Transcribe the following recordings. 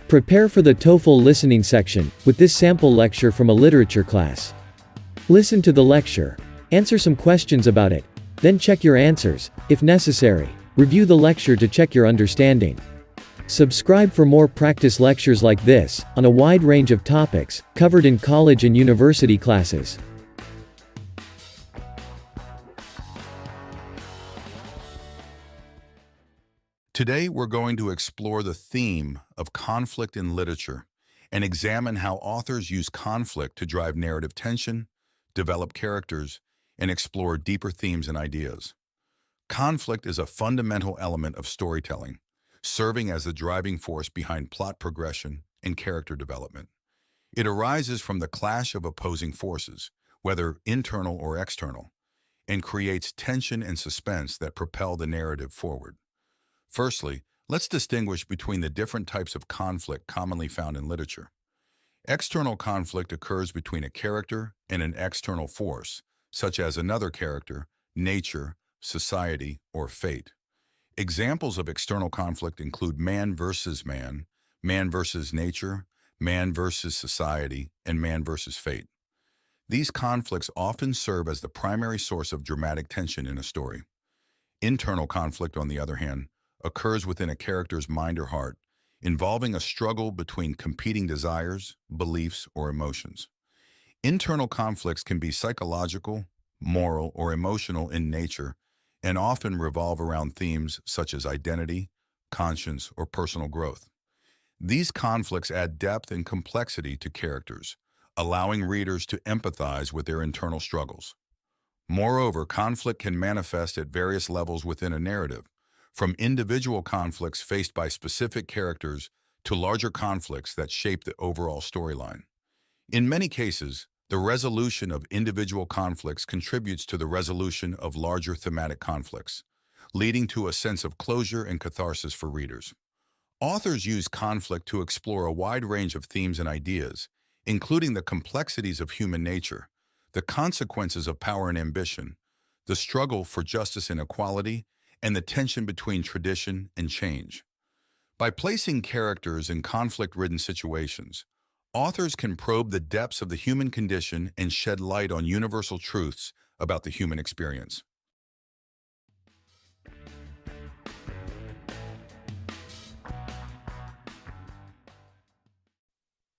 Prepare for the TOEFL listening section with this sample lecture from a literature class. Listen to the lecture. Answer some questions about it. Then check your answers, if necessary. Review the lecture to check your understanding. Subscribe for more practice lectures like this, on a wide range of topics, covered in college and university classes. Today, we're going to explore the theme of conflict in literature and examine how authors use conflict to drive narrative tension, develop characters, and explore deeper themes and ideas. Conflict is a fundamental element of storytelling, serving as the driving force behind plot progression and character development. It arises from the clash of opposing forces, whether internal or external, and creates tension and suspense that propel the narrative forward. Firstly, let's distinguish between the different types of conflict commonly found in literature. External conflict occurs between a character and an external force, such as another character, nature, society, or fate. Examples of external conflict include man versus nature, man versus society, and man versus fate. These conflicts often serve as the primary source of dramatic tension in a story. Internal conflict, on the other hand, occurs within a character's mind or heart, involving a struggle between competing desires, beliefs, or emotions. Internal conflicts can be psychological, moral, or emotional in nature, and often revolve around themes such as identity, conscience, or personal growth. These conflicts add depth and complexity to characters, allowing readers to empathize with their internal struggles. Moreover, conflict can manifest at various levels within a narrative, from individual conflicts faced by specific characters to larger conflicts that shape the overall storyline. In many cases, the resolution of individual conflicts contributes to the resolution of larger thematic conflicts, leading to a sense of closure and catharsis for readers. Authors use conflict to explore a wide range of themes and ideas, including the complexities of human nature, the consequences of power and ambition, the struggle for justice and equality, and the tension between tradition and change. By placing characters in conflict-ridden situations, authors can probe the depths of the human condition and shed light on universal truths about the human experience.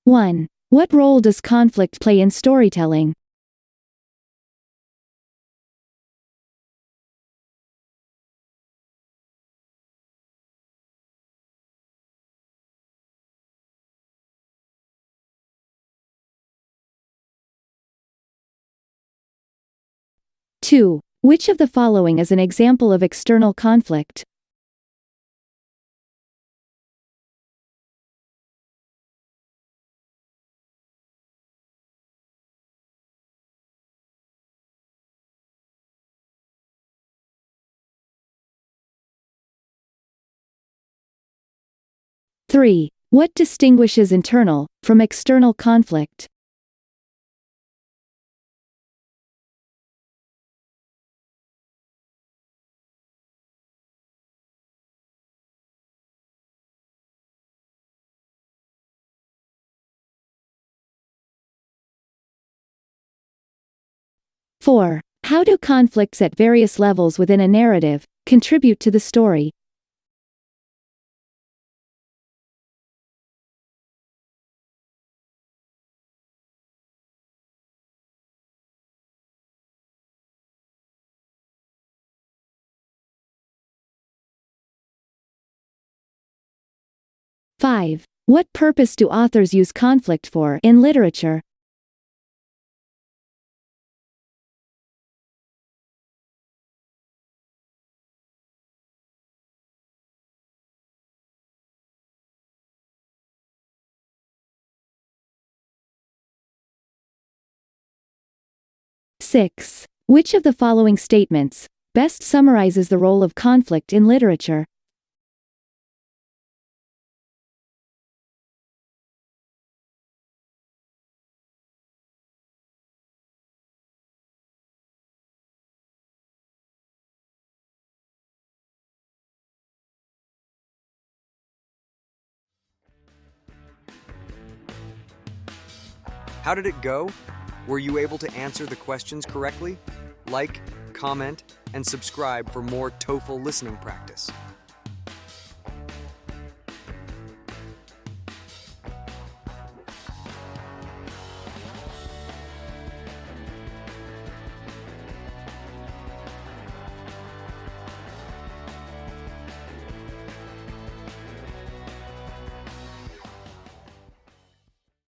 One. What role does conflict play in storytelling? Two. Which of the following is an example of external conflict? Three. What distinguishes internal from external conflict? Four. How do conflicts at various levels within a narrative contribute to the story? Five. What purpose do authors use conflict for in literature? Six. Which of the following statements best summarizes the role of conflict in literature? How did it go? Were you able to answer the questions correctly? Like, comment, and subscribe for more TOEFL listening practice.